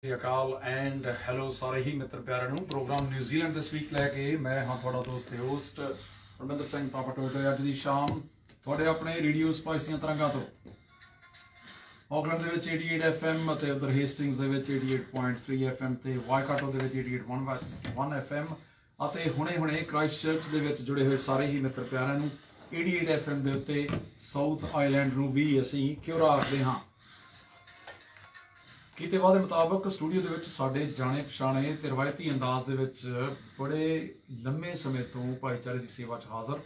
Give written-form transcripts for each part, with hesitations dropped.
Akal and hello ਸਾਰੇ ਹੀ ਮਿੱਤਰ ਪਿਆਰਿਆਂ ਨੂੰ ਪ੍ਰੋਗਰਾਮ ਨਿਊਜ਼ੀਲੈਂਡ ਦਿਸ ਵੀਕ ਲੈ ਕੇ ਮੈਂ ਹਾਂ ਤੁਹਾਡਾ ਦੋਸਤ ਤੇ ਹੋਸਟ ਪਰਮਿੰਦਰ ਸਿੰਘ ਪਾਪਾ ਟੋਟੋ। ਅੱਜ ਦੀ ਸ਼ਾਮ ਤੁਹਾਡੇ ਆਪਣੇ ਰੇਡੀਓ ਸਪਾਈਸੀਆਂ ਤਰੰਗਾਂ ਤੋਂ ਆਕਲੈਂਡ ਦੇ ਵਿੱਚ 88 FM ਅਤੇ ਉਧਰ ਹੇਸਟਿੰਗਸ ਦੇ ਵਿੱਚ 88.3 FM ਤੇ ਵਾਈਕਾਟੋ ਦੇ ਵਿੱਚ 88.1 FM ਅਤੇ ਹੁਣੇ ਕ੍ਰਾਈਸਟਚਰਚ ਦੇ ਵਿੱਚ ਜੁੜੇ ਹੋਏ ਸਾਰੇ ਹੀ ਮਿੱਤਰ ਪਿਆਰਿਆਂ ਨੂੰ 88 FM ਦੇ ਉੱਤੇ ਸਾਊਥ ਆਈਲੈਂਡ ਨੂੰ ਵੀ ਅਸੀਂ ਕਿਉਰਾ ਆਖਦੇ ਹਾਂ। ਕੀਤੇ ਵਾਅਦੇ ਮੁਤਾਬਕ ਸਟੂਡੀਓ ਦੇ ਵਿੱਚ ਸਾਡੇ ਜਾਣੇ ਪਛਾਣੇ ਤੇ ਰਵਾਇਤੀ ਅੰਦਾਜ਼ ਦੇ ਵਿੱਚ ਬੜੇ ਲੰਮੇ ਸਮੇਂ ਤੋਂ ਭਾਈਚਾਰੇ ਦੀ ਸੇਵਾ 'ਚ ਹਾਜ਼ਰ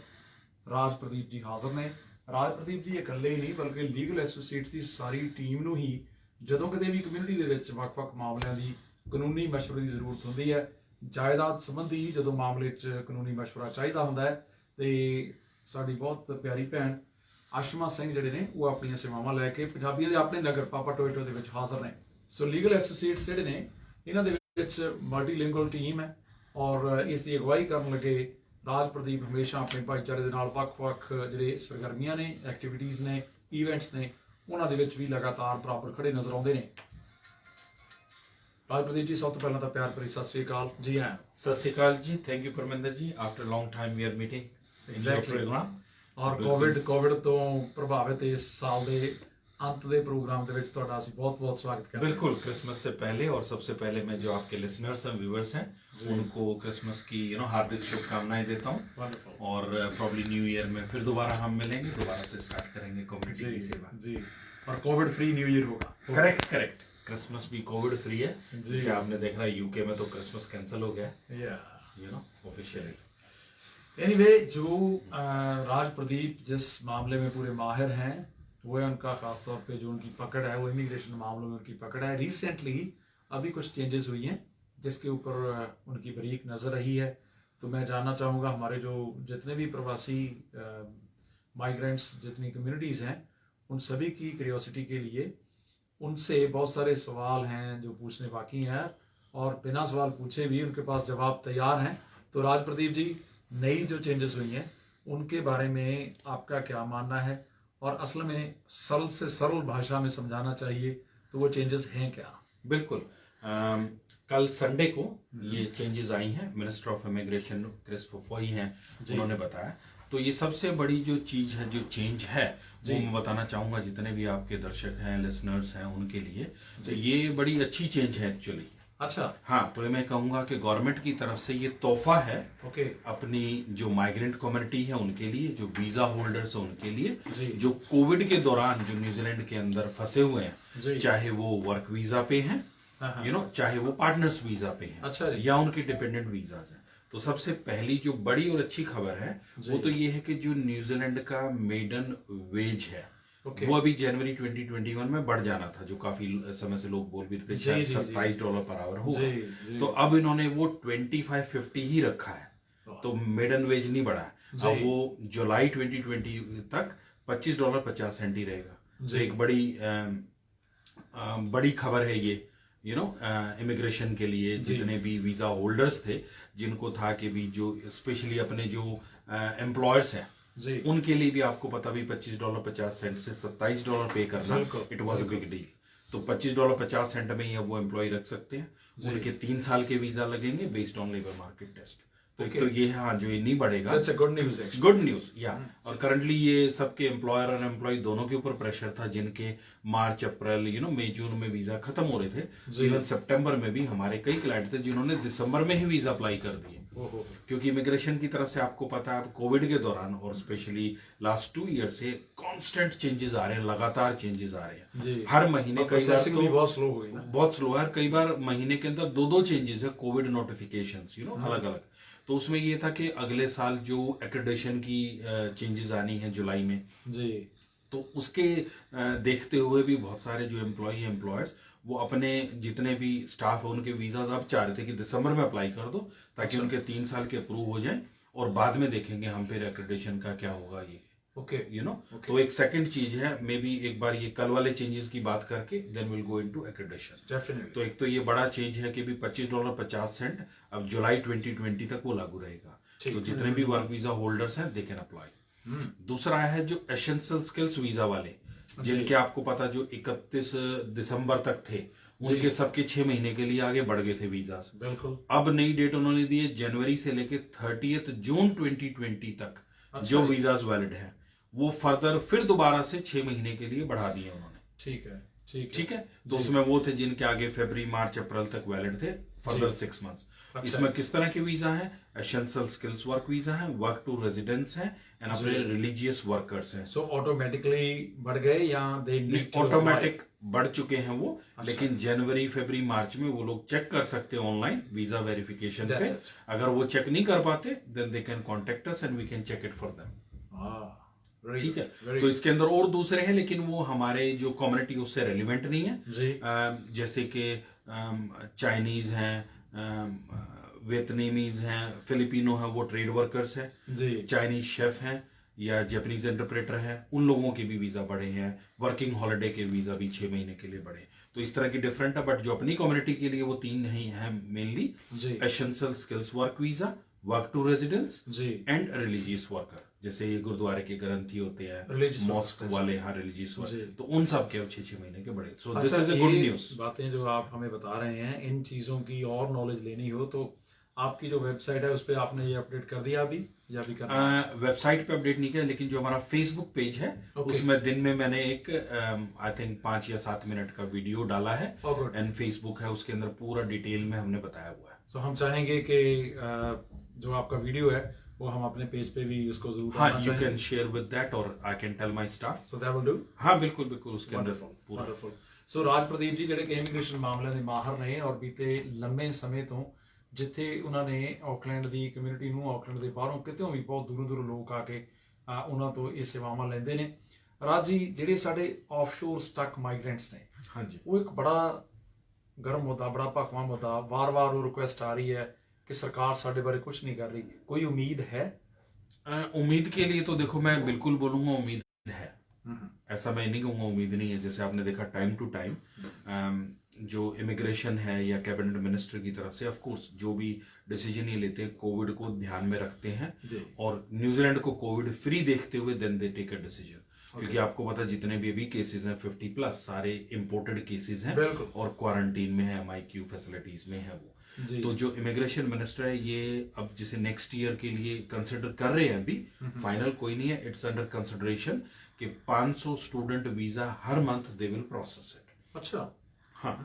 ਰਾਜ ਪ੍ਰਦੀਪ ਜੀ ਹਾਜ਼ਰ ਨੇ। ਰਾਜ ਪ੍ਰਦੀਪ ਜੀ ਇਕੱਲੇ ਹੀ ਨਹੀਂ ਬਲਕਿ ਲੀਗਲ ਐਸੋਸੀਏਟਸ ਦੀ ਸਾਰੀ ਟੀਮ ਨੂੰ ਹੀ ਜਦੋਂ ਕਦੇ ਵੀ ਕਮਿਊਨਿਟੀ ਦੇ ਵਿੱਚ ਵੱਖ-ਵੱਖ ਮਾਮਲਿਆਂ ਦੀ ਕਾਨੂੰਨੀ ਮਸ਼ਵਰੇ ਦੀ ਜ਼ਰੂਰਤ ਹੁੰਦੀ ਹੈ, ਜਾਇਦਾਦ ਸੰਬੰਧੀ ਜਦੋਂ ਮਾਮਲੇ 'ਚ ਕਾਨੂੰਨੀ ਮਸ਼ਵਰਾ ਚਾਹੀਦਾ ਹੁੰਦਾ ਹੈ ਤੇ ਸਾਡੀ ਬਹੁਤ ਪਿਆਰੀ ਭੈਣ ਆਸ਼ਮਾ ਸਿੰਘ ਜਿਹੜੇ ਨੇ ਉਹ ਆਪਣੀਆਂ ਸੇਵਾਵਾਂ ਲੈ ਕੇ ਪੰਜਾਬੀਆਂ ਦੇ ਆਪਣੇ ਨਗਰ ਪਾਪਾ ਟੋਇਟੋ ਦੇ ਵਿੱਚ ਹਾਜ਼ਰ ਨੇ। ਸੋ ਲੀਗਲ ਐਸੋਸੀਏਟਸ ਜਿਹੜੇ ਨੇ ਇਹਨਾਂ ਦੇ ਵਿੱਚ ਮਲਟੀਲਿੰਗੁਅਲ ਟੀਮ ਹੈ ਔਰ ਇਸ ਦੀ ਅਗਵਾਈ ਕਰਨ ਲੱਗੇ ਰਾਜ ਪ੍ਰਦੀਪ ਹਮੇਸ਼ਾ ਆਪਣੇ ਭਾਈਚਾਰੇ ਦੇ ਨਾਲ ਵੱਖ-ਵੱਖ ਜਿਹੜੇ ਸਰਗਰਮੀਆਂ ਨੇ, ਐਕਟੀਵਿਟੀਜ਼ ਨੇ, ਈਵੈਂਟਸ ਨੇ ਉਹਨਾਂ ਦੇ ਵਿੱਚ ਵੀ ਲਗਾਤਾਰ ਬਰਾਬਰ ਖੜੇ ਨਜ਼ਰ ਆਉਂਦੇ ਨੇ। ਰਾਜ ਪ੍ਰਦੀਪ ਜੀ ਸਭ ਤੋਂ ਪਹਿਲਾਂ ਤਾਂ ਪਿਆਰ ਭਰੀ ਸਤਿ ਸ੍ਰੀ ਅਕਾਲ ਜੀ। ਹਾਂ सत श्रीकाल जी, thank you Parminder ji. After long time we are meeting programme ਔਰ ਕੋਵਿਡ ਤੋਂ ਪ੍ਰਭਾਵਿਤ ਇਸ ਸਾਲ ਦੇ अंत के प्रोग्राम के ਤੁਹਾਡਾ ਅਸੀਂ बहुत स्वागत करते हैं। बिल्कुल, क्रिसमस से पहले और सबसे पहले मैं जो आपके लिसनर्स हैं, व्यूअर्स हैं, उनको क्रिसमस की हार्दिक शुभकामनाएं देता हूं और प्रॉब्ली न्यू ईयर में फिर दोबारा हम मिलेंगे, दोबारा से स्टार्ट करेंगे कम्युनिटी की सेवा जी। और कोविड फ्री न्यू ईयर होगा। करेक्ट। क्रिसमस भी कोविड फ्री है, जिसे आपने देख रहा है यूके में तो क्रिसमस कैंसिल हो गया ऑफिशियली। एनीवे जो राज प्रदीप जिस मामले में पूरे माहिर हैं वो है उनका ख़ास तौर पे जो उनकी पकड़ है वो इमिग्रेशन मामलों में उनकी पकड़ है। रिसेंटली अभी कुछ चेंजेस हुई हैं जिसके ऊपर उनकी बारीक नज़र रही है। तो मैं जानना चाहूँगा हमारे जो जितने भी प्रवासी माइग्रेंट्स जितनी कम्युनिटीज़ हैं उन सभी की क्यूरियोसिटी के लिए उनसे बहुत सारे सवाल हैं जो पूछने बाकी हैं और बिना सवाल पूछे भी उनके पास जवाब तैयार हैं। तो राज प्रदीप जी, नई जो चेंजेस हुई हैं उनके बारे में आपका क्या मानना है और असल में सरल से सरल भाषा में समझाना चाहिए तो वो चेंजेस हैं क्या? बिल्कुल। कल संडे को ये चेंजेस आई हैं, मिनिस्टर ऑफ इमिग्रेशन क्रिस फुफोई हैं, उन्होंने बताया। तो ये सबसे बड़ी जो चीज़ है, जो चेंज है वो मैं बताना चाहूँगा जितने भी आपके दर्शक हैं, लिसनर्स हैं, उनके लिए। तो ये बड़ी अच्छी चेंज है एक्चुअली। अच्छा। हाँ, तो मैं कहूँगा कि गवर्नमेंट की तरफ से ये तोहफा है अपनी जो माइग्रेंट कम्युनिटी है उनके लिए, जो वीज़ा होल्डर्स है उनके लिए, जो कोविड के दौरान जो न्यूजीलैंड के अंदर फंसे हुए हैं, चाहे वो वर्क वीज़ा पे हैं, चाहे वो पार्टनर्स वीज़ा पे हैं, अच्छा, या उनके डिपेंडेंट वीज़ाज हैं। तो सबसे पहली जो बड़ी और अच्छी खबर है वो तो ये है कि जो न्यूजीलैंड का मेडन वेज है वो अभी जनवरी 2021 में बढ़ जाना था, जो काफी समय से लोग बोल भी थे शायद $27 पर आवर होगा। तो अब इन्होंने वो 25.50 ही रखा है, तो मेडन वेज नहीं बढ़ा है। अब वो जुलाई 2020 तक $25.50 ही रहेगा। तो एक बड़ी खबर है ये, इमिग्रेशन के लिए जितने भी वीजा होल्डर्स थे जिनको था कि भी जो स्पेशली अपने जो एम्प्लॉयर्स हैं उनके लिए भी आपको पता भी $25.50 से $27 पे करना, it was a big deal. तो $25.50 में ही अब वो एम्प्लॉय रख सकते हैं। उनके 3 साल के वीजा लगेंगे based on labour market test. तो एक तो ये है, हाँ, जो ये नहीं बढ़ेगा, गुड न्यूज या। और करंटली ये सबके एम्प्लॉयर और एम्प्लॉय दोनों के ऊपर प्रेशर था, जिनके मार्च अप्रैल मई जून में वीजा खत्म हो रहे थे। इवन सितंबर में भी हमारे कई क्लाइंट थे जिन्होंने दिसंबर में ही वीजा अप्लाई कर दिए, क्योंकि इमिग्रेशन की तरफ से आपको पता है कोविड के दौरान और स्पेशली लास्ट 2 ईयर से कांस्टेंट चेंजेस आ रहे हैं, लगातार चेंजेस आ रहे हैं हर महीने। कई बार तो बहुत स्लो है, कई बार महीने के अंदर 2 चेंजेस है कोविड नोटिफिकेशंस, अलग अलग। तो उसमें ये था कि अगले साल जो एक्रेडिटेशन की चेंजेस आनी है जुलाई में जी, तो उसके देखते हुए भी बहुत सारे जो एम्प्लॉयर्स वो अपने जितने भी स्टाफ है उनके वीजा अब चाह रहे थे कि दिसंबर में अप्लाई कर दो ताकि उनके 3 साल के अप्रूव हो जाए और बाद में देखेंगे हम फिर एक्रेडिटेशन का क्या होगा ये। तो एक सेकंड चीज है, मे बी एक बार ये कल वाले चेंजेस की बात करके then will go into accreditation definitely. तो एक तो ये बड़ा चेंज है कि भी $25.50 अब जुलाई 2020 तक वो लागू रहेगा। तो जितने भी वर्क वीजा होल्डर्स हैं दे कैन अप्लाई। दूसरा है जो एसेंशियल स्किल्स वीजा वाले, जिनके आपको पता जो 31 दिसंबर तक थे उनके सबके 6 महीने के लिए आगे बढ़ गए थे वीजास। बिल्कुल। अब नई डेट उन्होंने दी है जनवरी से लेके 30 जून 2020 तक। अच्छा, जो वीजास वैलिड है वो फर्दर फिर दोबारा से 6 महीने के लिए बढ़ा दिए उन्होंने। ठीक है, ठीक है। तो उसमें वो थे जिनके आगे फरवरी मार्च अप्रैल तक वैलिड थे, फर्दर 6 मंथ्स। अच्छा। इसमें किस तरह के वीजा है? एसेंशियल स्किल्स वर्क वीजा है, वर्क टू रेजिडेंस है, एंड अपने रिलीजियस वर्कर्स हैं। सो ऑटोमेटिकली बढ़ गए या दे नीड टू ऑटोमेटिक बढ़ चुके हैं वो। अच्छा। लेकिन जनवरी फरवरी मार्च में वो लोग चेक कर सकते हैं ऑनलाइन वीजा वेरिफिकेशन पे। That's it. अगर वो चेक नहीं कर पाते then they can contact us and we can check it for them. ठीक है। तो इसके अंदर और दूसरे हैं लेकिन वो हमारे जो कम्युनिटी उससे रेलिवेंट नहीं है जी। जैसे कि चाइनीज हैं, वियतनामीज हैं, फिलिपिनो हैं, वो ट्रेड वर्कर्स हैं जी। चाइनीज शेफ हैं या जापानीज इंटरप्रेटर हैं, उन लोगों के भी वीजा बढ़े हैं। वर्किंग हॉलिडे के वीजा भी 6 महीने के लिए बढ़े। तो इस तरह की डिफरेंट है। बट जो अपनी कम्युनिटी के लिए वो 3 नहीं है mainly, essential skills work visa, work to residence and religious worker. जैसे ये गुरुद्वारे के ग्रंथी होते हैं, मॉस्क वाले, हाँ रिलीजियस वर्कर, तो उन सब के 6 महीने के बड़े। So this is a good news. बातें जो आप हमें बता रहे हैं, इन चीजों की और नॉलेज लेनी हो तो आपकी जो वेबसाइट है उस पर आपने ये अपडेट कर दिया अभी या भी करना? वेबसाइट पे अपडेट नहीं किया लेकिन जो हमारा फेसबुक पेज है उसमें दिन में मैंने एक आई थिंक 5 या 7 मिनट का वीडियो डाला है एंड फेसबुक है उसके अंदर पूरा डिटेल में हमने बताया हुआ है। सो हम चाहेंगे कि जो आपका वीडियो है वो हम अपने पेज पे भी उसको जरूर हाँ, you can share with that और I can tell my staff so that will do. हाँ बिल्कुल बिल्कुल उसके अंदर पूरा। वंडरफुल। सो राज प्रदीप जी ਜਿਹੜੇ ਕਿ ਇਮੀਗ੍ਰੇਸ਼ਨ ਮਾਮਲਿਆਂ ਦੇ ਮਾਹਰ ਨੇ ਔਰ ਬੀਤੇ ਲੰਮੇ ਸਮੇਂ ਤੋਂ ਜਿੱਥੇ ਉਹਨਾਂ ਨੇ ਆਕਲੈਂਡ ਦੀ ਕਮਿਊਨਿਟੀ ਨੂੰ ਆਕਲੈਂਡ ਦੇ ਬਾਹਰੋਂ ਕਿਤੋਂ ਵੀ ਬਹੁਤ ਦੂਰੋਂ ਦੂਰੋਂ ਲੋਕ ਆ ਕੇ ਉਹਨਾਂ ਤੋਂ ਇਹ ਸੇਵਾਵਾਂ ਲੈਂਦੇ ਨੇ। ਰਾਜ ਜੀ ਜਿਹੜੇ ਸਾਡੇ ਆਫਸ਼ੋਰ ਸਟਕ ਮਾਈਗ੍ਰੈਂਟਸ ਨੇ, ਹਾਂਜੀ, ਉਹ ਇੱਕ ਬੜਾ ਗਰਮ ਮੁੱਦਾ, ਬੜਾ ਭਖਵਾ ਮੁੱਦਾ, ਵਾਰ-ਵਾਰ ਉਹ ਰਿਕੁਐਸਟ ਆ ਰਹੀ ਹੈ कि सरकार साढ़े बारे कुछ नहीं कर रही। कोई उम्मीद है? उम्मीद के लिए तो देखो मैं बिल्कुल बोलूंगा उम्मीद है। ऐसा मैं नहीं कहूंगा उम्मीद नहीं है। जैसे आपने देखा टाइम टू टाइम जो इमिग्रेशन है या कैबिनेट मिनिस्टर की तरफ से ऑफ कोर्स जो भी डिसीजन ये लेते हैं कोविड को ध्यान में रखते हैं और न्यूजीलैंड को कोविड फ्री देखते हुए then they take a decision. क्योंकि आपको पता जितने भी अभी केसेस हैं 50+ सारे इंपोर्टेड केसेस हैं और क्वारंटीन में है, MIQ फैसिलिटीज में है वो। तो जो इमिग्रेशन मिनिस्टर है ये अब जिसे नेक्स्ट ईयर के लिए कंसिडर कर रहे हैं, अभी फाइनल कोई नहीं है, इट्स अंडर कंसिडरेशन कि 500 student visa her month they will process it. अच्छा, हाँ,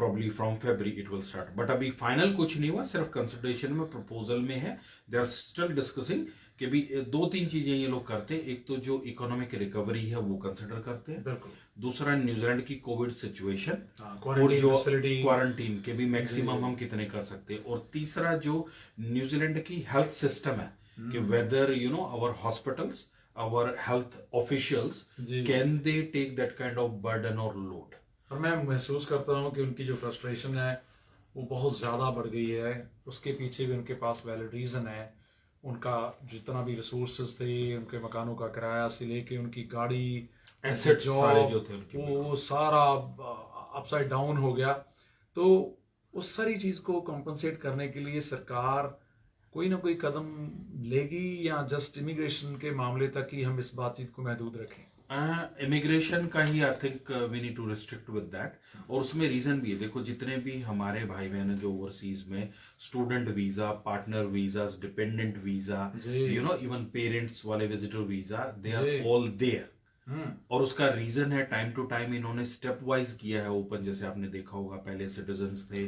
probably from February it will start. But अभी फाइनल कुछ नहीं हुआ, सिर्फ कंसिडरेशन में, प्रपोजल में है। दे आर स्टिल डिस्कसिंग कि भी 2-3 चीजें ये लोग करते हैं। एक तो जो इकोनॉमिक रिकवरी है वो कंसिडर करते हैं, दूसरा न्यूजीलैंड की कोविड सिचुएशन और जो क्वारंटीन के भी मैक्सिमम हम कितने कर सकते हैं, और तीसरा जो न्यूजीलैंड की हेल्थ सिस्टम है कि whether you know our hospitals, our health officials can they take that kind of burden और लोड। और मैं महसूस करता हूँ कि उनकी जो फ्रस्ट्रेशन है वो बहुत ज़्यादा बढ़ गई है। उसके पीछे भी उनके पास वैलिड रीज़न है। उनका जितना भी रिसोर्सेज थे, उनके मकानों का किराया से लेके उनकी गाड़ी, एसेट्स सारे जो थे उनके, वो सारा अपसाइड डाउन हो गया। तो उस सारी चीज़ को कॉम्पनसेट करने के लिए सरकार कोई ना कोई कदम लेगी या जस्ट इमिग्रेशन के मामले तक ही हम इस बातचीत को महदूद रखें? इमिग्रेशन का ही I think we need to restrict with that. और उसमें रीजन भी है, देखो जितने भी हमारे भाई बहन जो ओवरसीज में student visa, partner visa, dependent visa, you know even parents वाले visitor visa, they are all there. और उसका रीजन है टाइम टू टाइम इन्होंने स्टेप वाइज किया है ओपन। जैसे आपने देखा होगा पहले सिटीजन्स थे,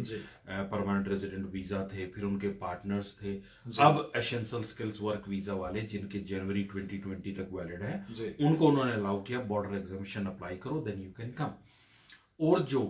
परमानेंट रेजिडेंट वीजा थे, फिर उनके पार्टनर्स थे, अब एसेंशियल स्किल्स वर्क वीजा वाले जिनके जनवरी 2020 तक वैलिड है, उनको उन्होंने अलाउ किया बॉर्डर एग्जामिशन अप्लाई करो देन यू कैन कम। और जो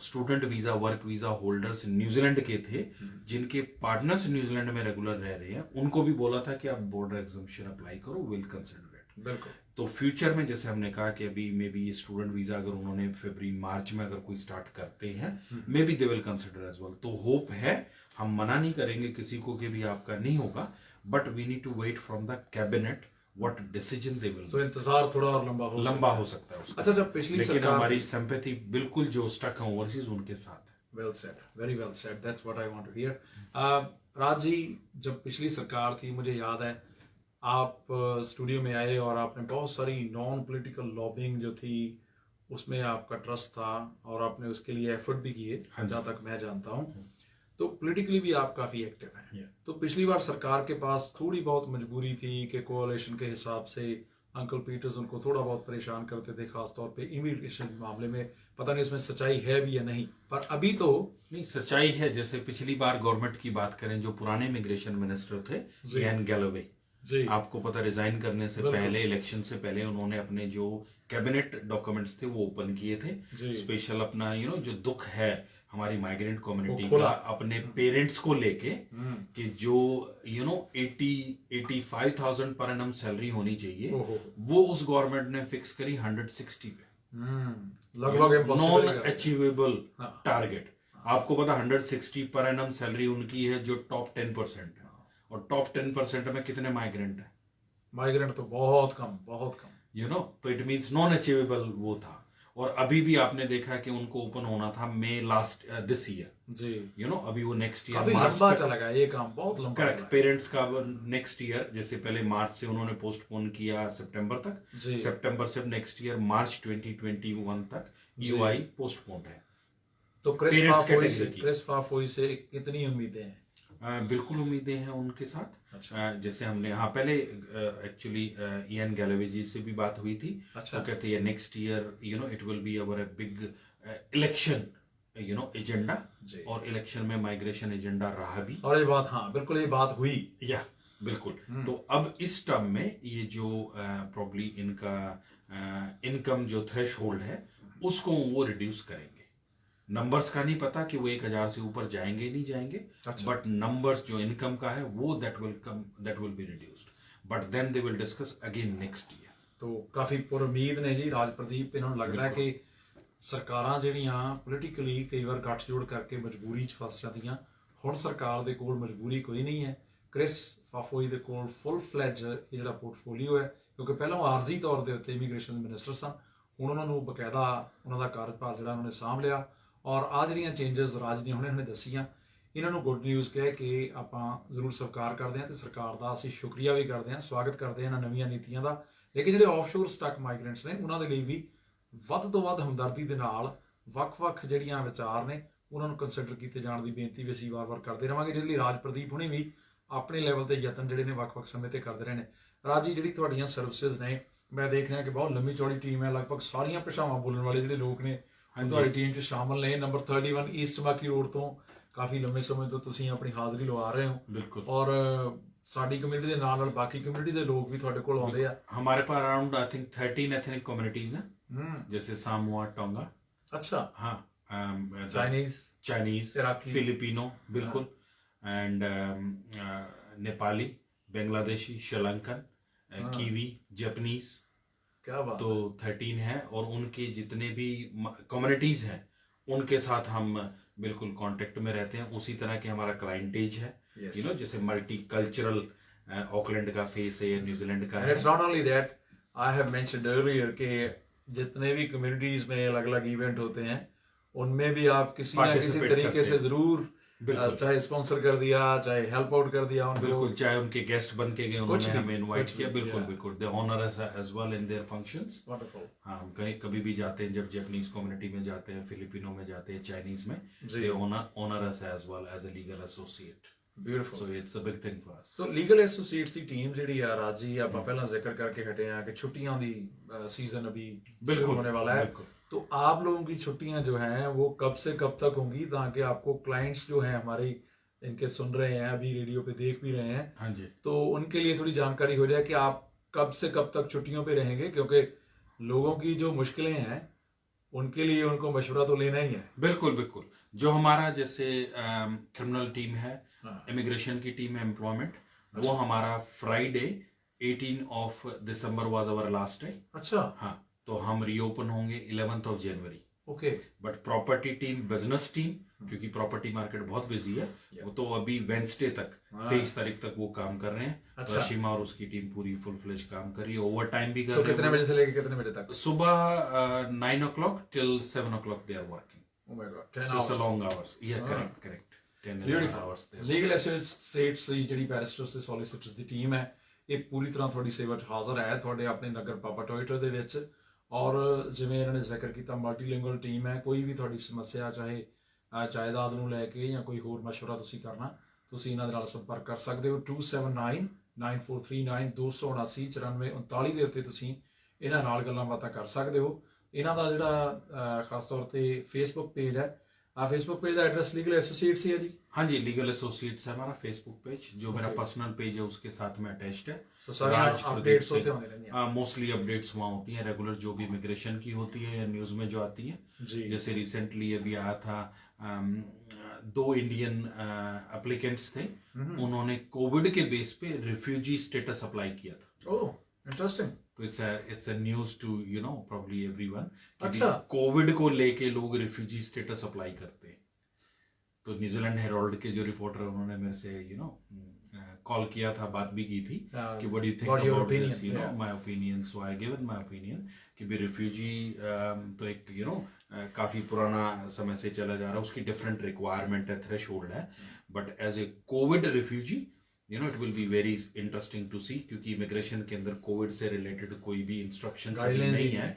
student visa, work visa holders New Zealand के थे जिनके पार्टनर्स न्यूजीलैंड में रेगुलर रह रहे हैं, उनको भी बोला था कि आप बॉर्डर एग्जामिशन अप्लाई करो, विल कंसिडर इट। बिल्कुल। तो फ्यूचर में जैसे हमने कहा कि अभी मे बी ये स्टूडेंट वीजा अगर उन्होंने फरवरी मार्च में अगर कोई स्टार्ट करते हैं, maybe they will consider as well. तो होप है, हम मना नहीं करेंगे किसी को कि भी आपका नहीं होगा, but we need to wait from the cabinet what decision they will. So इंतजार थोड़ा और लंबा हो सकता है उसका। अच्छा, जब पिछली लेकिन सरकार, हमारी सिंपैथी बिल्कुल जो स्टक है ओवरसीज उनके साथ है। Well said, very well said, that's what I want to hear. Raj ji, जब पिछली सरकार थी, मुझे याद है आप स्टूडियो में आए और आपने बहुत सारी नॉन पॉलिटिकल लॉबिंग जो थी उसमें आपका ट्रस्ट था और आपने उसके लिए एफर्ट भी किए, जहाँ तक मैं जानता हूँ। तो पॉलिटिकली भी आप काफी एक्टिव हैं। तो पिछली बार सरकार के पास थोड़ी बहुत मजबूरी थी कि कोalition के हिसाब से अंकल पीटर्स उनको थोड़ा बहुत परेशान करते थे, खासतौर पे इमिग्रेशन मामले में। पता नहीं उसमें सच्चाई है भी या नहीं, पर अभी तो नहीं, सच्चाई है। जैसे पिछली बार गवर्नमेंट की बात करें, जो पुराने इमिग्रेशन मिनिस्टर थे इयान गैलोवे, आपको पता, रिजाइन करने से पहले, इलेक्शन से पहले उन्होंने अपने जो कैबिनेट डॉक्यूमेंट्स थे वो ओपन किए थे। स्पेशल अपना जो दुख है हमारी माइग्रेंट कम्युनिटी का अपने पेरेंट्स को लेके, कि जो 85,000 पर एनम सैलरी होनी चाहिए, वो उस गवर्नमेंट ने फिक्स करी 160 पे। लगभग नॉन अचीवेबल टारगेट। आपको पता 160 पर एनम सैलरी उनकी है जो टॉप 10% है, और टॉप 10% में कितने माइग्रेंट है? माइग्रेंट तो बहुत कम, बहुत कम। तो इट मींस नॉन अचीवेबल वो था। और अभी भी आपने देखा कि उनको ओपन होना था मई लास्ट दिस ईयर जी। अभी वो नेक्स्ट ईयर काफी लंबा चला ये काम, बहुत लंबा। करेक्ट। पेरेंट्स का नेक्स्ट ईयर, जैसे पहले मार्च से उन्होंने पोस्टपोन किया सितंबर तक, सितंबर से नेक्स्ट ईयर मार्च 2021 तक यूआई पोस्टपोन है। तो क्रिस फाफोई से कितनी उम्मीदें हैं? बिल्कुल उम्मीदें हैं उनके साथ। जैसे हमने पहले एक्चुअली इयान गैलोवे जी से भी बात हुई थी। वो कहते हैं next year it will be our big election agenda, और इलेक्शन में माइग्रेशन एजेंडा रहा भी। और ये बात, बिल्कुल ये बात हुई। बिल्कुल। तो अब इस टर्म में ये जो प्रॉब्ली इनका इनकम जो थ्रेशहोल्ड है उसको वो रिड्यूस करेंगे। नंबर्स का नहीं पता कि वो 1,000 से ऊपर जाएंगे नहीं जाएंगे, बट नंबर्स जो इनकम का है वो that will be reduced, but then they will discuss again next year. तो काफी पुरउम्मीद ने जी राजप्रदीप, इन्होंने लग रहा है कि ਸਰਕਾਰਾਂ ਜਿਹੜੀਆਂ ਪੋਲੀਟੀਕਲੀ ਕਈ ਵਾਰ ਗੱਠਜੋੜ ਕਰਕੇ ਮਜਬੂਰੀ 'ਚ ਫਸ ਜਾਂਦੀਆਂ। ਹੁਣ ਸਰਕਾਰ ਦੇ ਕੋਲ ਮਜਬੂਰੀ ਕੋਈ ਨਹੀਂ ਹੈ। ਕ੍ਰਿਸ ਫਾਫੋਈ ਦੇ ਕੋਲ ਫੁੱਲ ਫਲੈਜ ਇਹ ਜਿਹੜਾ ਪੋਰਟਫੋਲੀਓ ਹੈ, ਕਿਉਂਕਿ ਪਹਿਲਾਂ ਉਹ ਆਰਜ਼ੀ ਤੌਰ ਦੇ ਉੱਤੇ ਇਮੀਗ੍ਰੇਸ਼ਨ ਮਿਨਿਸਟਰ ਸਨ, ਹੁਣ ਉਹਨਾਂ ਨੂੰ ਬਕਾਇਦਾ ਉਹਨਾਂ ਦਾ ਕਾਰਜਭਾਰ ਜਿਹੜਾ ਉਹਨਾਂ ਨੇ ਸਾਂਭ ਲਿਆ। ਔਰ ਆ ਜਿਹੜੀਆਂ ਚੇਂਜਸ ਰਾਜ ਨੇ ਹੁਣੇ ਦੱਸੀਆਂ, ਇਹਨਾਂ ਨੂੰ ਗੁੱਡ ਨਿਊਜ਼ ਕਹਿ ਕੇ ਆਪਾਂ ਜ਼ਰੂਰ ਸਵੀਕਾਰ ਕਰਦੇ ਹਾਂ, ਤੇ ਸਰਕਾਰ ਦਾ ਅਸੀਂ ਸ਼ੁਕਰੀਆ ਵੀ ਕਰਦੇ ਹਾਂ, ਸਵਾਗਤ ਕਰਦੇ ਹਾਂ ਇਹਨਾਂ ਨਵੀਆਂ ਨੀਤੀਆਂ ਦਾ। ਲੇਕਿਨ ਜਿਹੜੇ ਆਫਸ਼ੋਰ ਸਟਕ ਮਾਈਗ੍ਰੈਂਟਸ ਨੇ ਉਹਨਾਂ ਦੇ ਲਈ ਵੀ ਵੱਧ ਤੋਂ ਵੱਧ ਹਮਦਰਦੀ ਦੇ ਨਾਲ ਵੱਖ-ਵੱਖ ਜਿਹੜੀਆਂ ਵਿਚਾਰ ਨੇ ਉਹਨਾਂ ਨੂੰ ਕੰਸੀਡਰ ਕੀਤੇ ਜਾਣ ਦੀ ਬੇਨਤੀ ਵੀ ਅਸੀਂ ਵਾਰ-ਵਾਰ ਕਰਦੇ ਰਹਾਂਗੇ, ਜਿਹਦੇ ਲਈ ਰਾਜਪ੍ਰਦੀਪ ਹੁਣੇ ਵੀ ਆਪਣੇ ਲੈਵਲ ਤੇ ਯਤਨ ਜਿਹੜੇ ਨੇ ਵੱਖ-ਵੱਖ ਸਮੇਂ ਤੇ ਕਰਦੇ ਰਹੇ ਨੇ। ਰਾਜੀ, ਜਿਹੜੀ ਤੁਹਾਡੀਆਂ ਸਰਵਿਸਿਜ਼ ਨੇ, ਮੈਂ ਦੇਖ ਰਿਹਾ ਕਿ ਬਹੁਤ ਲੰਮੀ ਚੌੜੀ ਟੀਮ ਹੈ, ਲਗਭਗ ਸਾਰੀਆਂ ਭਾਸ਼ਾਵਾਂ ਬੋਲਣ ਵਾਲੇ ਜਿਹੜੇ ਲੋਕ ਨੇ ਤੁਹਾਡੀ ਟੀਮ 'ਚ ਸ਼ਾਮਲ ਨੇ। ਨੰਬਰ 31 ਈਸਟ ਮਾਕੀ ਰੋਡ ਤੋਂ ਕਾਫੀ ਲੰਮੇ ਸਮੇਂ ਤੋਂ ਤੁਸੀਂ ਆਪਣੀ ਹਾਜ਼ਰੀ ਲਵਾ ਰਹੇ ਹੋ। ਬਿਲਕੁਲ। ਔਰ ਸਾਡੀ ਕਮਿਊਨਿਟੀ ਦੇ ਨਾਲ ਨਾਲ ਬਾਕੀ ਕਮਿਊਨਿਟੀਜ਼ ਦੇ ਲੋਕ ਵੀ ਤੁਹਾਡੇ ਕੋਲ ਆਉਂਦੇ ਆ। हमारे पास around I think 13 ethnic communities हैं, जैसे सामोआ, टोंगा, अच्छा, चाइनीज, फिलिपिनो, बिल्कुल, and Nepali, Bangladeshi, Sri Lankan, Kiwi, Japanese, क्या बात। तो 13 है। और उनके जितने भी कम्युनिटीज हैं उनके साथ हम बिल्कुल कांटेक्ट में रहते हैं। उसी तरह के हमारा क्लाइंटेज है, जैसे मल्टी कल्चरल, ऑकलैंड का फेस है, न्यूजीलैंड का है। It's not only that, I have mentioned earlier कि जितने भी कम्युनिटीज में अलग अलग इवेंट होते हैं उनमें भी आप किसी ना किसी तरीके से जरूर, चाहे स्पॉन्सर कर दिया, चाहे हेल्प आउट कर दिया उनको, बिल्कुल, चाहे उनके गेस्ट बन के गए, उन्होंने हमें इनवाइट किया, बिल्कुल बिल्कुल, they honour us as well in their functions. Wonderful. हाँ, हम कहीं कभी भी जाते हैं, जब जापानीज कम्युनिटी में जाते हैं, फिलिपिनो में जाते हैं, चाइनीज में, they honour us as well as a legal associate. Beautiful. So it's a big thing for us. So legal associates the team ਜਿਹੜੀ ਆ ਰਾਜੀ, ਆਪਾਂ ਪਹਿਲਾਂ ਜ਼ਿਕਰ करके हटे हैं कि छुट्टियों ਦੀ सीजन अभी शुरू होने वाला है, तो आप लोगों की छुट्टियां जो हैं वो कब से कब तक होंगी, ताकि आपको क्लाइंट्स जो हैं हमारे इनके सुन रहे हैं, अभी रेडियो पे देख भी रहे हैं, हाँ जी, तो उनके लिए थोड़ी जानकारी हो जाए कि आप कब से कब तक छुट्टियों पे रहेंगे, क्योंकि लोगों की जो मुश्किलें हैं उनके लिए उनको मशवरा तो लेना ही है। बिल्कुल बिल्कुल। जो हमारा जैसे क्रिमिनल टीम है, इमिग्रेशन की टीम है, एम्प्लॉयमेंट, वो हमारा Friday 18 December was our last day. अच्छा, हाँ, तो हम रीओपन होंगे 11 जनवरी। Okay. But property team, business team, क्योंकि प्रॉपर्टी मार्केट बहुत बिजी है, वो तो अभी वेंसडे तक 23 तारीख तक वो काम कर रहे हैं। अच्छा। रशीमा और उसकी टीम पूरी फुल फ्लेज काम कर रही है, ओवर टाइम भी कर रहे हैं। कितने बजे से लेकर कितने बजे तक? सुबह 9 o'clock till 7 o'clock they are working. Oh my God, 10 so hours. it's a long hours. Yeah, correct. 10-11 hours there. Legal associates ਦੀ ਜਿਹੜੀ ਬੈਰਿਸਟਰਸ ਤੇ ਸੋਲਿਸਿਟਰਸ ਦੀ ਟੀਮ ਹੈ, ਇਹ ਪੂਰੀ ਤਰ੍ਹਾਂ ਤੁਹਾਡੀ ਸੇਵਾ 'ਚ ਹਾਜ਼ਰ ਹੈ ਤੁਹਾਡੇ ਆਪਣੇ ਨਗਰ ਪਾਪਾ ਟੋਇਟੋ ਦੇ ਵਿੱਚ। ਔਰ ਜਿਵੇਂ ਇਹਨਾਂ ਨੇ ਜ਼ਿਕਰ ਕੀਤਾ ਮਲਟੀਲਿੰਗੁਅਲ ਟੀਮ ਹੈ, ਕੋਈ ਵੀ ਤੁਹਾਡੀ ਸਮੱਸਿਆ ਚਾਹੇ ਜਾਇਦਾਦ ਨੂੰ ਲੈ ਕੇ ਜਾਂ ਕੋਈ ਹੋਰ ਮਸ਼ਵਰਾ ਤੁਸੀਂ ਕਰਨਾ, ਤੁਸੀਂ ਇਹਨਾਂ ਦੇ ਨਾਲ ਸੰਪਰਕ ਕਰ ਸਕਦੇ ਹੋ। 279943 279 9439 ਦੇ ਉੱਤੇ ਤੁਸੀਂ ਇਹਨਾਂ ਨਾਲ ਗੱਲਾਂ ਬਾਤਾਂ ਕਰ ਸਕਦੇ ਹੋ। ਇਹਨਾਂ ਦਾ ਜਿਹੜਾ ਖਾਸ ਤੌਰ ਤੇ ਫੇਸਬੁੱਕ ਪੇਜ ਹੈ, फेसबुक पेज का एड्रेस लीगल एसोसिएट्स ही है जी। हाँ जी, लीगल एसोसिएट्स है हमारा फेसबुक पेज, जो मेरा पर्सनल पेज है उसके साथ में अटैच्ड है। तो सारी अपडेट्स होते होंगे, मोस्टली अपडेट्स वहाँ होती हैं रेगुलर, जो भी इमिग्रेशन की होती है या न्यूज में जो आती है जी। जैसे रिसेंटली अभी आया था 2 इंडियन एप्लीकेंट्स थे, उन्होंने कोविड के बेस पे रिफ्यूजी स्टेटस अप्लाई किया था। Oh interesting. तो it's a news to probably everyone. अच्छा, कोविड को लेके लोग रिफ्यूजी स्टेटस अप्लाई करते हैं। तो न्यूजीलैंड हेराल्ड के जो रिपोर्टर उन्होंने मेरे से कॉल किया था, बात भी की थी कि what do you think about this, my opinion. So I given my opinion कि भी रिफ्यूजी तो एक काफी पुराना समय से चला जा रहा है, उसकी डिफरेंट रिक्वायरमेंट है, थ्रेशोल्ड है, but as a Covid refugee it will be very interesting to see, क्योंकि इमिग्रेशन के अंदर कोविड से रिलेटेड कोई भी इंस्ट्रक्शन नहीं है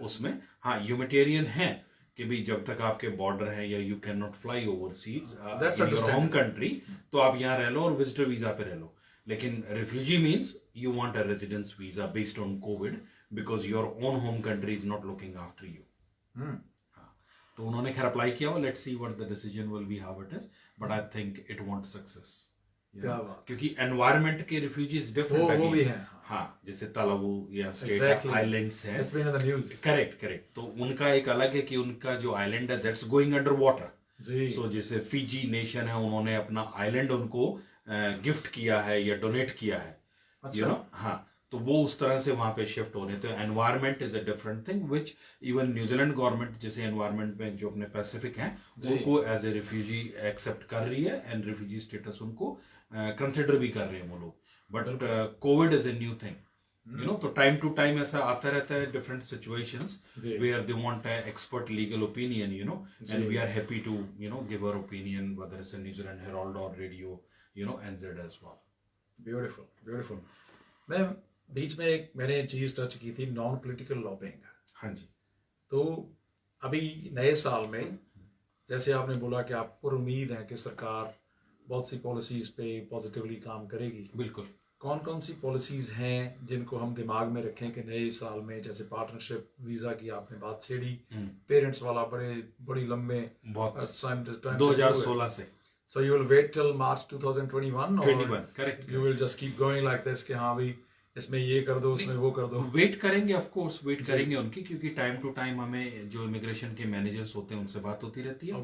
उसमें। हाँ, ह्यूमैनिटेरियन है कि भी जब तक आपके बॉर्डर है या you can not fly overseas your home country, तो आप यहाँ रह लो और विजिटर वीजा पे रह लो। लेकिन refugee means you want a residence visa based on Covid, because your own home country is not looking after you. तो उन्होंने खैर अप्लाई किया, let's see what the decision will be, how it is, but I think it want success. क्योंकि environment के refugees different वो भी है। हाँ, जैसे तलाबू या स्टेट आइलैंड्स है, करेक्ट। तो उनका एक अलग है कि उनका जो आइलैंड है दैट्स गोइंग अंडर वाटर। सो जैसे फिजी नेशन है, उन्होंने अपना आइलैंड उनको गिफ्ट किया है या डोनेट किया है, हाँ, तो वो उस तरह से वहां पे शिफ्ट हो रहे हैं। तो environment is a different thing, which even New Zealand government जैसे एनवायरमेंट में जो अपने पैसिफिक हैं उनको एज ए रिफ्यूजी एक्सेप्ट कर रही है, एंड रिफ्यूजी स्टेटस उनको कंसिडर भी कर रहे हैं वो लोग। But Covid is a new thing, तो टाइम टू टाइम ऐसा आता रहता है, different situations where they want a expert legal opinion, and we are happy to give our opinion, whether it's New Zealand Herald और radio NZ as well. Beautiful. मैं बीच में मैंने एक चीज टच की थी, नॉन पॉलिटिकल लॉबिंग। हाँ जी। तो अभी नए साल में जैसे आपने बोला कि आप पर उम्मीद है कि सरकार बहुत सी पॉलिसीज पे पॉजिटिवली काम करेगी। बिल्कुल। कौन कौन सी पॉलिसीज हैं जिनको हम दिमाग में रखें कि नए साल में, जैसे पार्टनरशिप वीजा की आपने बात छेड़ी, पेरेंट्स वाला बड़ी लंबे 2016 से। So you will wait till March 2021 or 21, correct. You will just keep going like this कि हाँ भाई इसमें ये कर दो, उसमें वो कर दो। वेट करेंगे, ऑफ कोर्स वेट करेंगे उनकी, क्योंकि टाइम टू टाइम हमें जो इमिग्रेशन के मैनेजर्स होते हैं उनसे बात होती रहती है,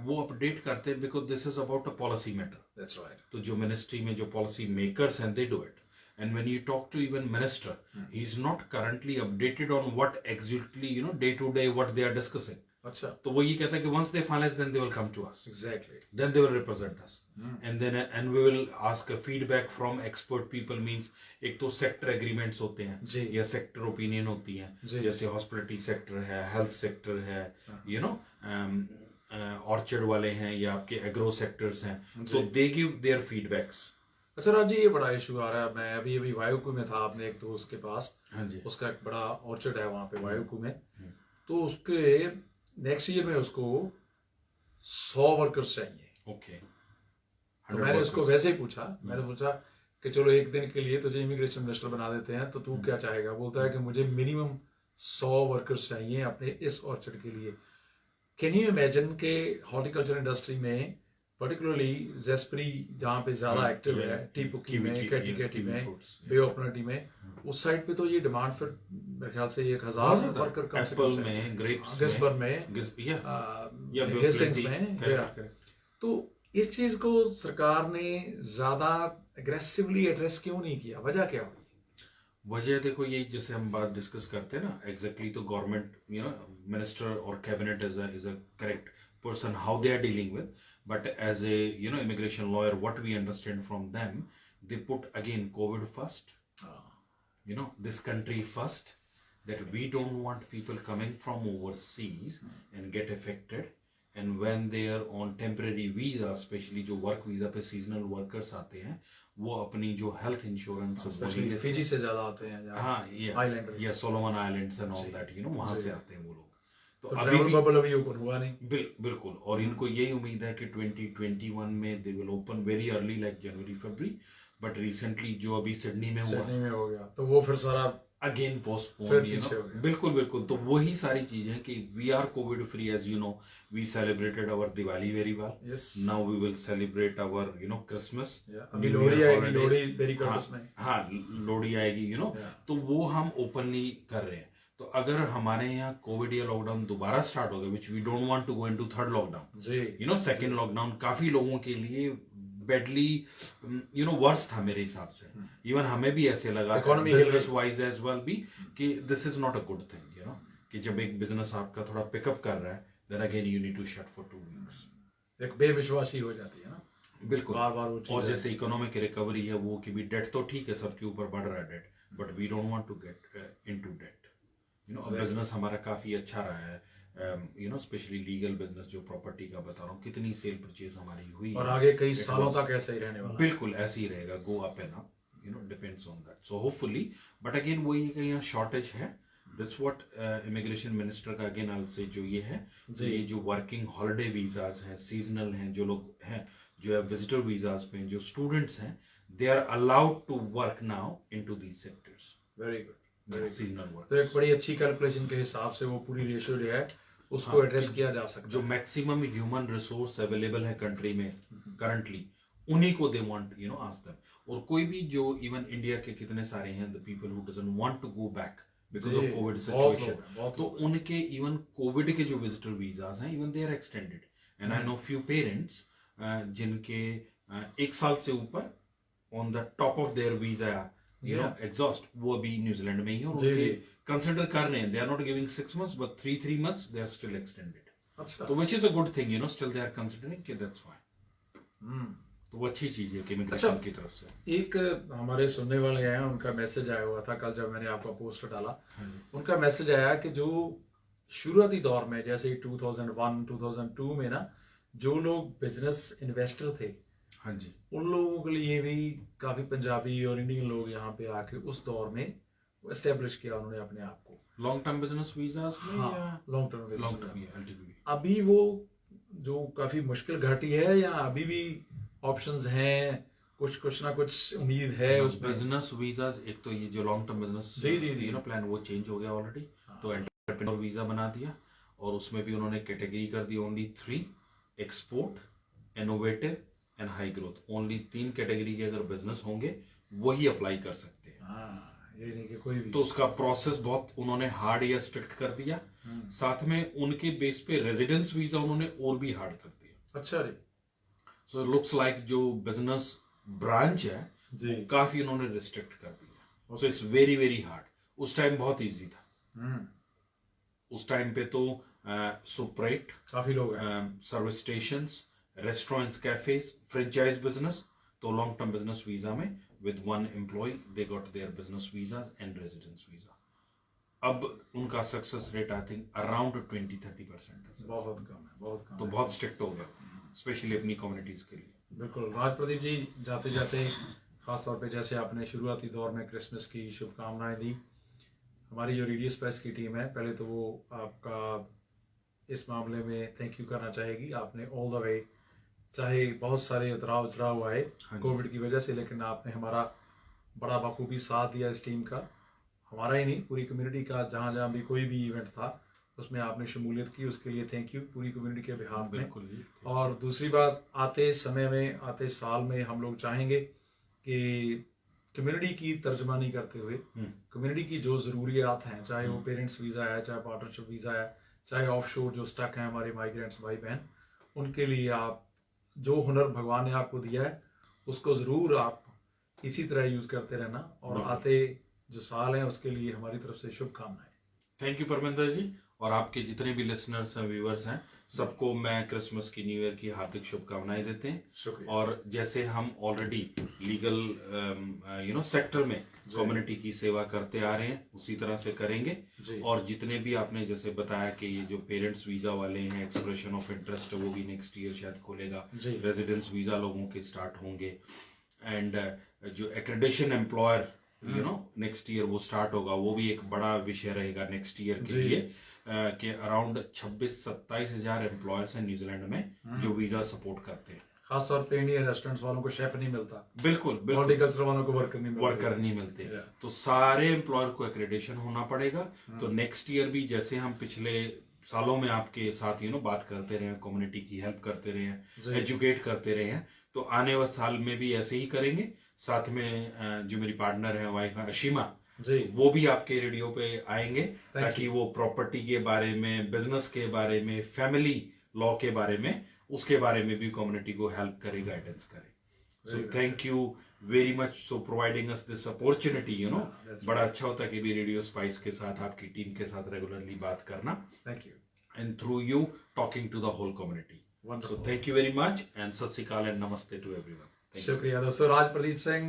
वो अपडेट करते हैं, because this is about a policy matter. That's right. तो जो मिनिस्ट्री में जो पॉलिसी मेकर्स हैं, they do it, and when you talk to even minister, he is not currently updated on what exactly day to day what they are discussing. अच्छा। तो वो ये कहता है कि once they finalize, then they will come to us. Exactly. Then they will represent us. And we will ask a feedback from expert people, means एक तो sector agreements होते हैं या sector opinion होती हैं, जैसे hospitality sector है, health sector है, orchard वाले हैं या आपके agro sectors हैं, so they give their feedbacks. अच्छा राज जी, ये बड़ा इशू आ रहा है। मैं अभी वायुकु में था अपने एक दोस्त के पास, हाँ जी, उसका एक बड़ा ऑर्चर्ड है वहाँ पे वायुकु में, तो उसके नेक्स्ट ईयर में उसको 100 वर्कर्स चाहिए। ओके। तो मैंने उसको वैसे ही पूछा, मैंने पूछा कि चलो एक दिन के लिए तुझे इमिग्रेशन मिनिस्टर बना देते हैं, तो तू क्या चाहेगा? बोलता है कि मुझे मिनिमम 100 वर्कर्स चाहिए अपने इस ऑर्चर्ड के लिए। कैन यू इमेजिन के हॉर्टिकल्चर इंडस्ट्री में, पर्टिकुलरली जेस्परी जहाँ पे ज्यादा एक्टिव है, टीपुकी में, कैटी में, बे ऑफ नटी में, उस साइड पे तो ये डिमांड फिर मेरे ख्याल से 1000 वर्कर कम से कम में, गिस्बर्न में, हेस्टिंग्स में। तो इस चीज को सरकार ने ज्यादा एग्रेसिवली एड्रेस क्यों नहीं किया? वजह क्या हुई? वजह देखो, यही जैसे हम बात डिस्कस करते हैं ना, एग्जैक्टली तो गवर्नमेंट मिनिस्टर और cabinet is a correct person how they are dealing with, but as a immigration lawyer, what we understand from them, they put again COVID first, this country first, that we don't want people coming from overseas and get affected, and when they are on temporary visa, specially जो work visa पे seasonal workers आते हैं, वो अपनी जो health insurance, specially Fiji से ज्यादा आते हैं, हाँ ये आइलैंड या Solomon islands and all that, वहां से आते हैं वो लोग। तो अभी भी बबल अभी ओपन हुआ नहीं। बिल्कुल, और इनको यही उम्मीद है कि 2021 में they will open very early, like January February, but recently जो अभी सिडनी में हो गया तो वो फिर सारा अगेन पोस्टपोन, बिल्कुल। तो वही सारी चीजें हैं कि we are covid free, as you know we celebrated our Diwali very well, now we will celebrate our Christmas, अभी लोहड़ी आएगी, लोहड़ी वेरी क्रिसमस में, हाँ लोहड़ी आएगी, तो वो हम ओपनली कर रहे हैं। तो अगर हमारे यहाँ कोविड या लॉकडाउन दोबारा स्टार्ट हो गया, which we don't want to go into third lockdown, second lockdown काफी लोगों के लिए बेडली वर्स था मेरे हिसाब से। इवन हमें भी ऐसे लगा बिजनेस वाइज एज वेल भी कि this is not a good thing, कि जब एक बिजनेस आपका थोड़ा पिकअप कर रहा है, then again you need to shut for 2 weeks. एक बेविश्वासी हो जाती है ना, बिल्कुल बार-बार। और जैसे इकोनॉमिक रिकवरी है वो कि भी डेट तो ठीक है, सबके ऊपर बढ़ रहा है debt, but we don't want to get into debt. Business हमारा काफी अच्छा रहा है, स्पेशली लीगल बिजनेस, जो प्रॉपर्टी का बता रहा हूँ, कितनी सेल परचेज हमारी हुई और आगे कई सालों तक ऐसा ही रहने वाला। बिल्कुल ऐसे ही रहेगा, go up and up, depends on that. So hopefully, but again वही है कि यहाँ शॉर्टेज है। दैट्स व्हाट इमिग्रेशन मिनिस्टर का अगेन आई विल से जो ये है, ये जो वर्किंग हॉलिडे वीजाज हैं, सीजनल हैं, जो लोग हैं जो है विजिटर वीजाज पे, जो स्टूडेंट्स हैं, they are allowed to work now into these sectors. Very good, seasonal work. तो एक बड़ी अच्छी कैलकुलेशन के हिसाब से वो पूरी रेशियो जो है उसको एड्रेस किया जा सकता है। जो मैक्सिमम ह्यूमन रिसोर्स अवेलेबल है कंट्री में करंटली, उन्हीं को दे वांट आस्क देम। और कोई भी जो इवन इंडिया के कितने सारे हैं the people who doesn't want to go back because of covid situation, तो उनके इवन कोविड के जो विजिटर वीजास हैं, even they are extended. And I know few parents जिनके 1 साल से ऊपर on the top of their visa exhaust, वो अभी न्यूजीलैंड में ही है, और उनके कंसिडर कर रहे हैं, they are not giving 6 months but 3 months they are still extended. अच्छा, तो which is a good thing, still they are considering कि दैट्स फाइन। तो वो अच्छी चीज है कि इमिग्रेशन की तरफ से। एक हमारे सुनने वाले हैं, उनका मैसेज आया हुआ था कल जब मैंने आपका पोस्ट डाला, उनका मैसेज आया कि जो शुरुआती दौर में जैसे 2001 2002 में ना, जो लोग बिजनेस इन्वेस्टर थे, हाँ जी, उन लोगों के लिए भी काफी पंजाबी और इंडियन लोग यहाँ पे आके उस दौर में एस्टेब्लिश किया उन्होंने अपने आप को लॉन्ग टर्म बिजनेस वीजास में, हाँ, लॉन्ग टर्म एलटीबी। अभी वो जो काफी मुश्किल घाटी है, या अभी भी ऑप्शंस हैं, कुछ ना कुछ उम्मीद है उस बिजनेस वीजास? एक तो ये जो लॉन्ग टर्म बिजनेस प्लान वो चेंज हो गया ऑलरेडी, तो एंटरप्रेन्योर वीजा बना दिया, और उसमें भी उन्होंने कैटेगरी कर the only 3: export, innovative and high growth. Only 3 category के अगर बिजनेस होंगे वही अप्लाई कर सकते हैं। ये नहीं कि कोई भी। तो उसका प्रोसेस बहुत उन्होंने हार्ड या स्ट्रिक्ट कर दिया, साथ में उनके बेस पे रेजिडेंस वीजा उन्होंने और भी हार्ड कर दिया। अच्छा रे। सो लुक्स लाइक जो बिजनेस ब्रांच है जी, काफी उन्होंने रिस्ट्रिक्ट कर दिया। So it's very very hard. उस टाइम बहुत इजी था, उस टाइम पे तो सुपरेट, काफी लोग service stations, restaurants, cafes, franchise business. तो लॉन्ग टर्म बिजनेस वीजा में with 1 employee they got their business visas and residence visa. अब उनका success rate I think around 20-30% है। बहुत कम है, बहुत कम। तो बहुत स्ट्रिक्ट हो गया, स्पेशली अपनी कम्युनिटीज के लिए। बिल्कुल। राज प्रदीप जी, जाते जाते खास तौर पे जैसे आपने शुरुआती दौर में क्रिसमस की शुभकामनाएं दी, हमारी जो रेडियो स्पेस की टीम है, पहले तो वो आपका इस मामले में थैंक यू करना चाहेगी। आपने ऑल द वे, चाहे बहुत सारे उतराव चढ़ाव आए कोविड की वजह से, लेकिन आपने हमारा बड़ा बखूबी साथ दिया इस टीम का, हमारा ही नहीं पूरी कम्युनिटी का। जहाँ जहाँ भी कोई भी इवेंट था उसमें आपने शमूलियत की, उसके लिए थैंक यू पूरी कम्युनिटी के बिहाफ में। और दूसरी बात, आते समय में, आते साल में हम लोग चाहेंगे कि कम्युनिटी की तर्जमानी करते हुए कम्युनिटी की जो ज़रूरियात हैं, चाहे वो पेरेंट्स वीज़ा है, चाहे पार्टनरशिप वीज़ा है, चाहे ऑफ शोर जो स्टक हैं हमारे माइग्रेंट्स भाई बहन, उनके लिए आप जो हुनर भगवान ने आपको दिया है उसको ज़रूर आप इसी तरह यूज़ करते रहना। और आते जो साल हैं उसके लिए हमारी तरफ से शुभकामनाएं। थैंक यू परमेंद्र जी। और आपके जितने भी लिसनर्स हैं, व्यूअर्स हैं, सबको मैं क्रिसमस की, न्यू ईयर की हार्दिक शुभकामनाएं देते हैं। शुक्रिया। और जैसे हम ऑलरेडी लीगल सेक्टर में कम्युनिटी की सेवा करते आ रहे हैं, उसी तरह से करेंगे। और जितने भी आपने जैसे बताया कि ये जो पेरेंट्स वीजा वाले हैं, एक्सप्रेशन ऑफ इंटरेस्ट वो भी नेक्स्ट ईयर शायद खोलेगा, रेजिडेंस वीजा लोगों के स्टार्ट होंगे, एंड जो एक्रेडिशन एम्प्लॉयर नेक्स्ट ईयर वो स्टार्ट होगा, वो भी एक बड़ा विषय रहेगा नेक्स्ट ईयर के लिए, कि अराउंड 26-27 हजार एम्प्लॉयर्स हैं न्यूजीलैंड में जो वीजा सपोर्ट करते हैं। खास तौर पे इंडियन रेस्टोरेंट्स वालों को शेफ नहीं मिलता, बिल्कुल हॉर्टिकल्चर वालों को वर्कर नहीं मिलते, तो सारे एम्प्लॉयर को एक्रेडिशन होना पड़ेगा। तो नेक्स्ट ईयर भी जैसे हम पिछले सालों में आपके साथ बात करते रहे हैं, कम्युनिटी की हेल्प करते रहे हैं, एजुकेट करते रहे हैं, तो आने वाले साल में भी ऐसे ही करेंगे। साथ में जो मेरी पार्टनर है, वाइफ है अशीमा, वो भी आपके रेडियो पे आएंगे, ताकि वो प्रॉपर्टी के बारे में, बिजनेस के बारे में, फैमिली लॉ के बारे में, उसके बारे में भी कम्युनिटी को हेल्प करे, गाइडेंस करे। सो thank you very much so providing us this opportunity. बड़ा अच्छा होता है कि भी रेडियो स्पाइस के साथ, आपकी टीम के साथ रेगुलरली बात करना। Thank you. And through you talking to the whole community. So thank you very much and Sat Shri अकाल एंड नमस्ते टू एवरीवन। शुक्रिया दोस्तों। राज प्रदीप सिंह